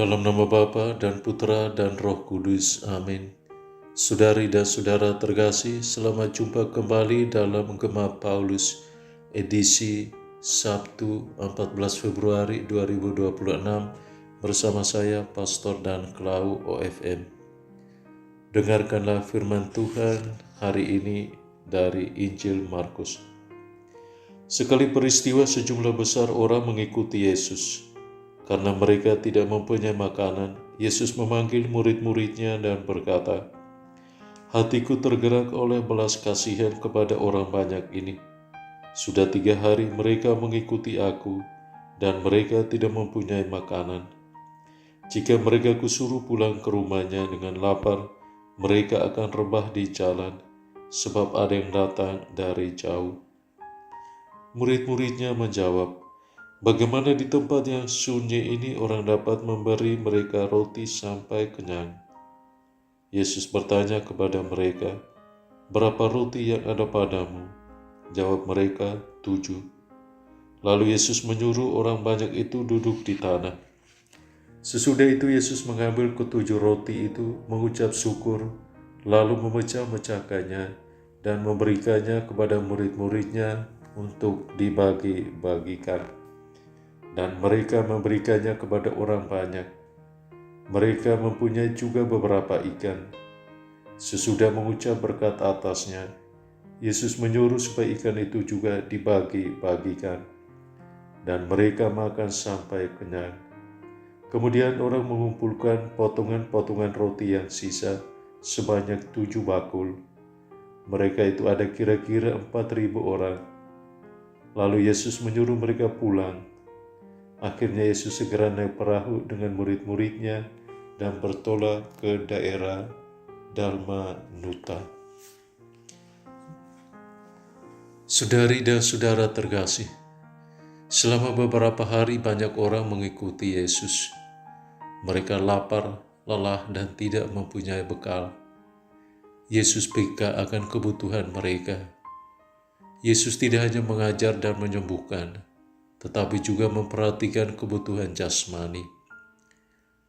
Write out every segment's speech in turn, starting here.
Dalam nama Bapa dan Putra dan Roh Kudus. Amin. Saudari dan saudara terkasih, selamat jumpa kembali dalam Gema Paulus edisi Sabtu 14 Februari 2026 bersama saya Pastor Dan Klau OFM. Dengarkanlah firman Tuhan hari ini dari Injil Markus. Sekali peristiwa sejumlah besar orang mengikuti Yesus. Karena mereka tidak mempunyai makanan, Yesus memanggil murid-muridnya dan berkata, "Hatiku tergerak oleh belas kasihan kepada orang banyak ini. Sudah 3 hari mereka mengikuti aku, dan mereka tidak mempunyai makanan. Jika mereka kusuruh pulang ke rumahnya dengan lapar, mereka akan rebah di jalan, sebab ada yang datang dari jauh." Murid-muridnya menjawab, "Bagaimana di tempat yang sunyi ini orang dapat memberi mereka roti sampai kenyang?" Yesus bertanya kepada mereka, "Berapa roti yang ada padamu?" Jawab mereka, 7. Lalu Yesus menyuruh orang banyak itu duduk di tanah. Sesudah itu Yesus mengambil ke-7 roti itu, mengucap syukur, lalu memecah-mecahkannya dan memberikannya kepada murid-muridnya untuk dibagi-bagikan. Dan mereka memberikannya kepada orang banyak. Mereka mempunyai juga beberapa ikan. Sesudah mengucap berkat atasnya, Yesus menyuruh supaya ikan itu juga dibagi-bagikan. Dan mereka makan sampai kenyang. Kemudian orang mengumpulkan potongan-potongan roti yang sisa sebanyak 7 bakul. Mereka itu ada kira-kira 4.000 orang. Lalu Yesus menyuruh mereka pulang. Akhirnya Yesus segera naik perahu dengan murid-muridnya dan bertolak ke daerah Dalmanuta. Saudari dan saudara terkasih, selama beberapa hari banyak orang mengikuti Yesus. Mereka lapar, lelah, dan tidak mempunyai bekal. Yesus peka akan kebutuhan mereka. Yesus tidak hanya mengajar dan menyembuhkan, tetapi juga memperhatikan kebutuhan jasmani.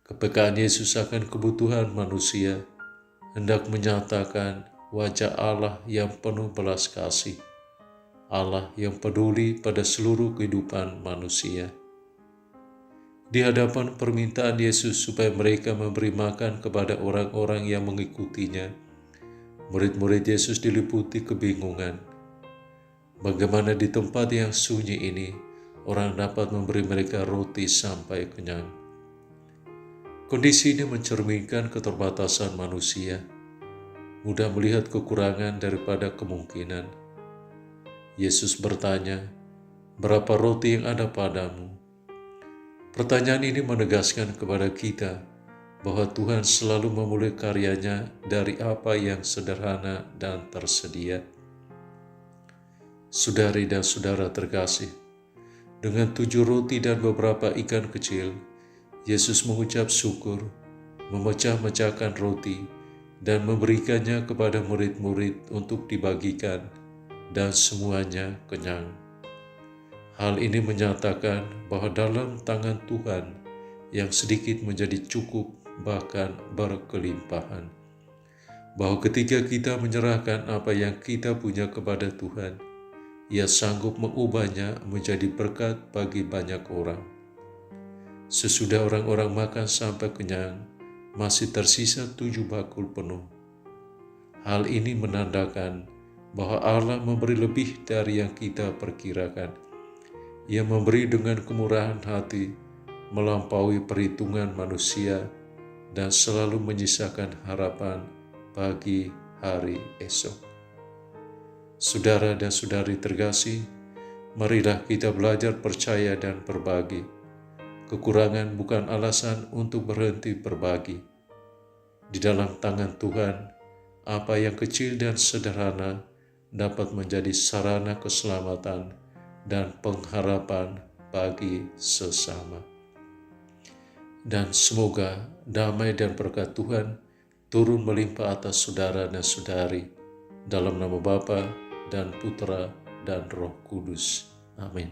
Kepekaan Yesus akan kebutuhan manusia hendak menyatakan wajah Allah yang penuh belas kasih, Allah yang peduli pada seluruh kehidupan manusia. Di hadapan permintaan Yesus supaya mereka memberi makan kepada orang-orang yang mengikutinya, murid-murid Yesus diliputi kebingungan. Bagaimana di tempat yang sunyi ini orang dapat memberi mereka roti sampai kenyang? Kondisi ini mencerminkan keterbatasan manusia, mudah melihat kekurangan daripada kemungkinan. Yesus bertanya, "Berapa roti yang ada padamu?" Pertanyaan ini menegaskan kepada kita bahwa Tuhan selalu memulai karyanya dari apa yang sederhana dan tersedia. Saudari dan saudara terkasih, dengan 7 roti dan beberapa ikan kecil, Yesus mengucap syukur, memecah-mecahkan roti, dan memberikannya kepada murid-murid untuk dibagikan, dan semuanya kenyang. Hal ini menyatakan bahwa dalam tangan Tuhan yang sedikit menjadi cukup, bahkan berkelimpahan. Bahwa ketika kita menyerahkan apa yang kita punya kepada Tuhan, Ia sanggup mengubahnya menjadi berkat bagi banyak orang. Sesudah orang-orang makan sampai kenyang, masih tersisa 7 bakul penuh. Hal ini menandakan bahwa Allah memberi lebih dari yang kita perkirakan. Ia memberi dengan kemurahan hati, melampaui perhitungan manusia, dan selalu menyisakan harapan bagi hari esok. Saudara dan saudari terkasih, marilah kita belajar percaya dan berbagi. Kekurangan bukan alasan untuk berhenti berbagi. Di dalam tangan Tuhan, apa yang kecil dan sederhana dapat menjadi sarana keselamatan dan pengharapan bagi sesama. Dan semoga damai dan berkat Tuhan turun melimpah atas saudara dan saudari. Dalam nama Bapa dan Putra dan Roh Kudus. Amin.